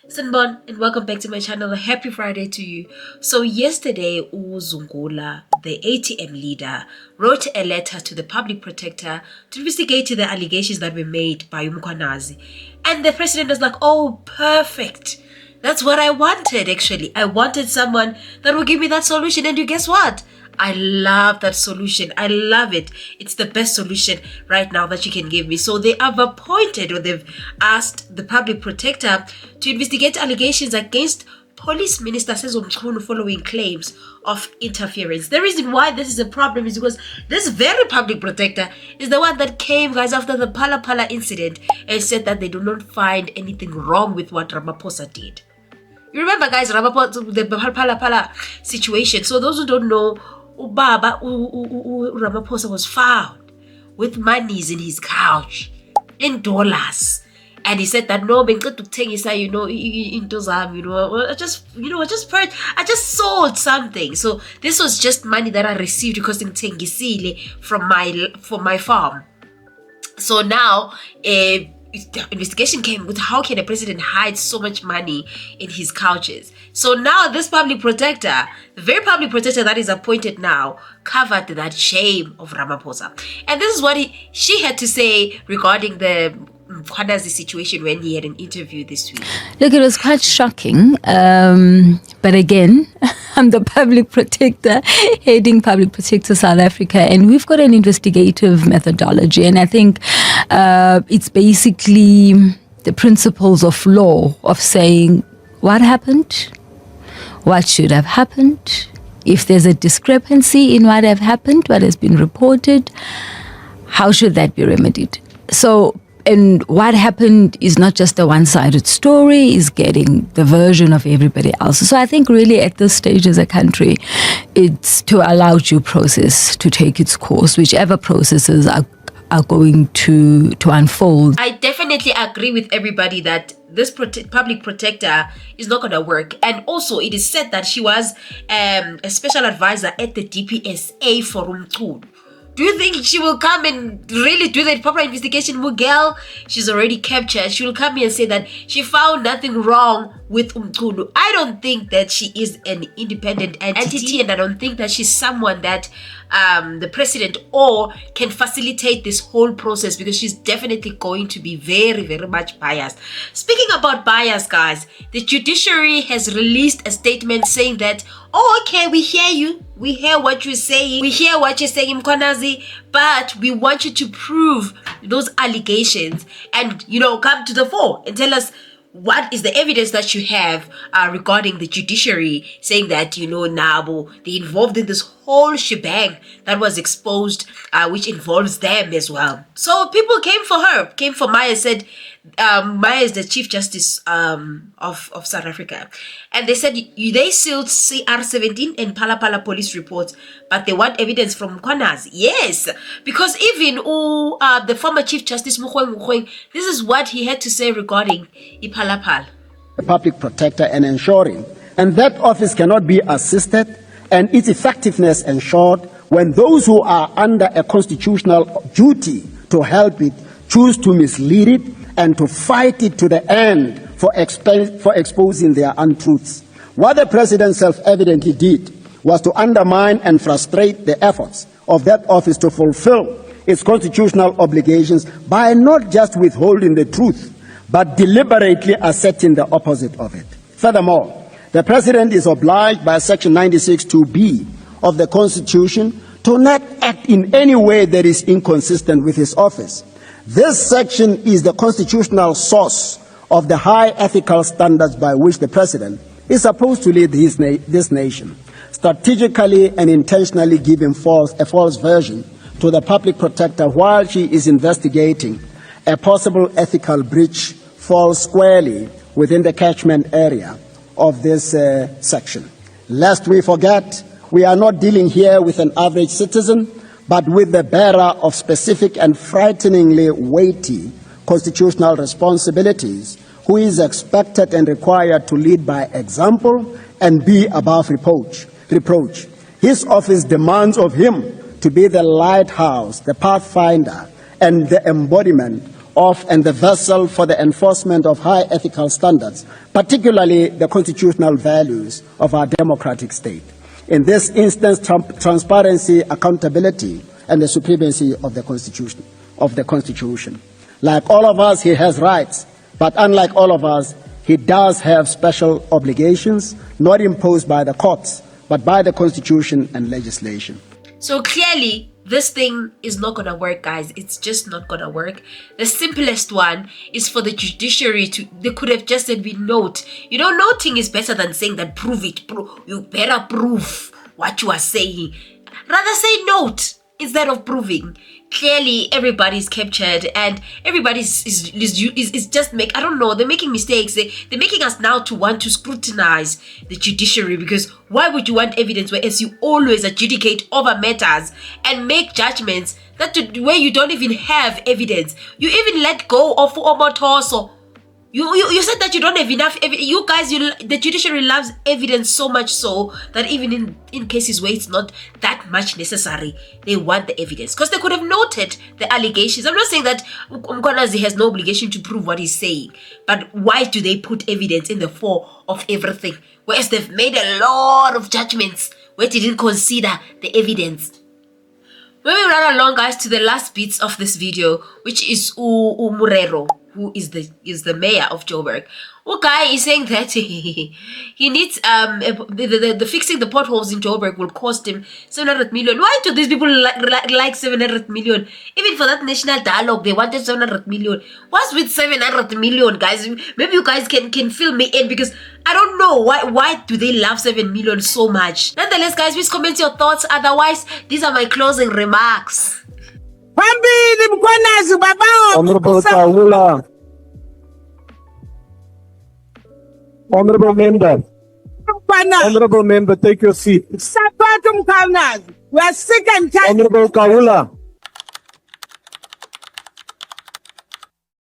Sanbon, and welcome back to my channel. A happy Friday to you. So yesterday, Zungula, the ATM leader, wrote a letter to the public protector to investigate the allegations that were made by Mkhwanazi. And the president was like, oh, perfect. That's what I wanted, actually. I wanted someone that will give me that solution. And you guess what? I love that solution. I love it. It's the best solution right now that you can give me. So they have appointed, or they've asked the public protector to investigate allegations against Police Minister SENZO MCHUNU following claims of interference. The reason why this is a problem is because this very public protector is the one that came, guys, after the Phala incident and said that they do not find anything wrong with what Ramaphosa did. You remember, guys, Ramaphosa, the Phala situation. So those who don't know, Ubaba Ramaphosa was found with monies in his couch, in dollars, and he said that no, I just sold something. So this was just money that I received because from my farm. So now the investigation came with how can a president hide so much money in his couches. So now this public protector, the very public protector that is appointed now, covered that shame of Ramaphosa. And this is what she had to say regarding the Mkhwanazi'S situation when he had an interview this week. Look, it was quite shocking. But again, I'm the public protector, heading Public Protector South Africa, and we've got an investigative methodology. And I think it's basically the principles of law of saying what happened, what should have happened, if there's a discrepancy in what have happened, what has been reported, how should that be remedied? So, and what happened is not just a one-sided story, is getting the version of everybody else. So I think really at this stage as a country, it's to allow due process to take its course, whichever processes are going to unfold. I definitely agree with everybody that this public protector is not going to work. And also it is said that she was a special advisor at the DPSA for Umchunu. Do you think she will come and really do that proper investigation? Mugel, she's already captured. She will come here and say that she found nothing wrong with Umchunu. I don't think that she is an independent entity, and I don't think that she's someone that the president or can facilitate this whole process, because she's definitely going to be very, very much biased. Speaking about bias, guys, the judiciary has released a statement saying that, oh, okay, we hear you. We hear what you're saying. We hear what you're saying, Mkhwanazi, but we want you to prove those allegations and, come to the fore and tell us what is the evidence that you have regarding the judiciary saying that, Nabo, they involved in this whole shebang that was exposed, which involves them as well. So people came for her, came for Maya, said, Maya is the Chief Justice of South Africa. And they said they sealed CR17 and Phala police reports, but they want evidence from Mkhwanazi. Yes, because even the former Chief Justice Mkhwanazi, this is what he had to say regarding Phala. The public protector and ensuring, and that office cannot be assisted and its effectiveness ensured when those who are under a constitutional duty to help it choose to mislead it and to fight it to the end for exposing their untruths. What the president self-evidently did was to undermine and frustrate the efforts of that office to fulfill its constitutional obligations by not just withholding the truth, but deliberately asserting the opposite of it. Furthermore, the president is obliged by Section 96(2)(b) of the Constitution to not act in any way that is inconsistent with his office. This section is the constitutional source of the high ethical standards by which the president is supposed to lead this nation. Strategically and intentionally giving a false version to the public protector while she is investigating a possible ethical breach falls squarely within the catchment area of this section. Lest we forget, we are not dealing here with an average citizen, but with the bearer of specific and frighteningly weighty constitutional responsibilities, who is expected and required to lead by example and be above reproach. His office demands of him to be the lighthouse, the pathfinder, and the embodiment of and the vessel for the enforcement of high ethical standards, particularly the constitutional values of our democratic state. In this instance, transparency, accountability, and the supremacy of the Constitution. Like all of us, he has rights, but unlike all of us, he does have special obligations, not imposed by the courts, but by the Constitution and legislation. So clearly, this thing is not gonna work, guys. It's just not gonna work. The simplest one is for the judiciary to, they could have just said, we note. You know, noting is better than saying that prove it. You better prove what you are saying. Rather say note instead of proving. Clearly, everybody's captured and everybody is just I don't know, they're making mistakes. They're making us now to want to scrutinize the judiciary, because why would you want evidence whereas you always adjudicate over matters and make judgments where you don't even have evidence? You even let go of Omotoso. You said that you don't have enough evidence. You guys, the judiciary loves evidence so much so that even in cases where it's not that much necessary, they want the evidence. Because they could have noted the allegations. I'm not saying that Mkhwanazi has no obligation to prove what he's saying. But why do they put evidence in the fore of everything? Whereas they've made a lot of judgments where they didn't consider the evidence. Moving right along, guys, to the last bits of this video, which is Murero, who is the mayor of Joburg. Guy is saying that he needs the fixing the potholes in Joburg will cost him 700 million. Why do these people like 700 million? Even for that national dialogue, they wanted 700 million. What's with 700 million, guys? Maybe you guys can fill me in, because I don't know why do they love 7 million so much. Nonetheless, guys, please comment your thoughts. Otherwise, these are my closing remarks. Honorable member, take your seat. Support Mkhwanazi. We are sick and tired. Honorable Kahula.